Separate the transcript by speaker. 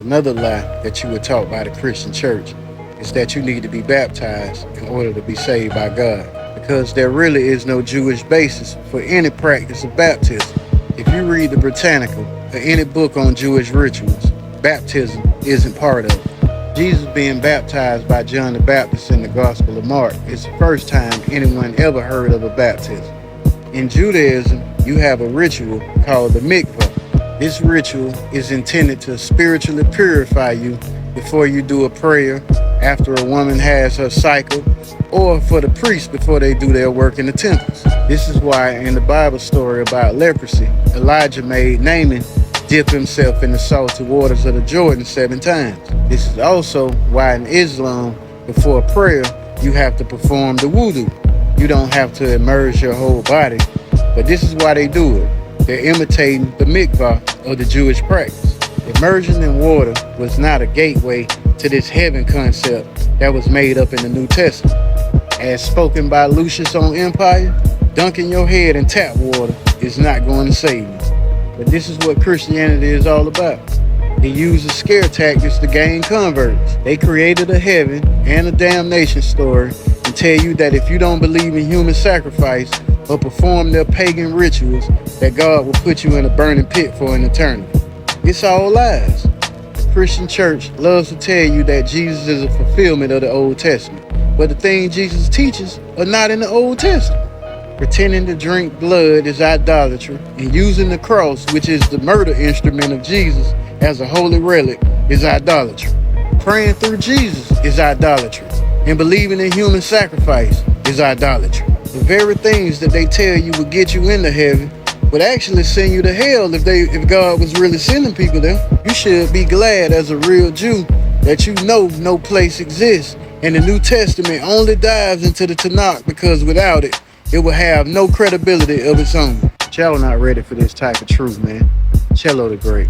Speaker 1: Another lie that you were taught by the Christian church is that you need to be baptized in order to be saved by God, because there really is no Jewish basis for any practice of baptism. If you read the Britannica or any book on Jewish rituals, baptism isn't part of it. Jesus being baptized by John the Baptist in the Gospel of Mark is the first time anyone ever heard of a baptism. In Judaism, you have a ritual called the mikvah. This ritual is intended to spiritually purify you before you do a prayer, after a woman has her cycle, or for the priests before they do their work in the temples. This is why in the Bible story about leprosy, Elijah made Naaman dip himself in the salty waters of the Jordan 7 times. This is also why in Islam, before prayer, you have to perform the wudu. You don't have to immerse your whole body, but this is why they do it. They're imitating the mikvah of the Jewish practice. Immersion in water was not a gateway to this heaven concept that was made up in the New Testament. As spoken by Lucius on Empire, dunking your head in tap water is not going to save you. But this is what Christianity is all about. It uses scare tactics to gain converts. They created a heaven and a damnation story and tell you that if you don't believe in human sacrifice or perform their pagan rituals, that God will put you in a burning pit for an eternity. It's all lies. The Christian church loves to tell you that Jesus is a fulfillment of the Old Testament, but the things Jesus teaches are not in the Old Testament. Pretending to drink blood is idolatry, and using the cross, which is the murder instrument of Jesus, as a holy relic is idolatry. Praying through Jesus is idolatry, and believing in human sacrifice is idolatry. The very things that they tell you will get you into heaven would actually send you to hell if God was really sending people there. You should be glad as a real Jew that you know no place exists, and the New Testament only dives into the Tanakh, because without it, it will have no credibility of its own. Y'all not ready for this type of truth, man. Cello the Great.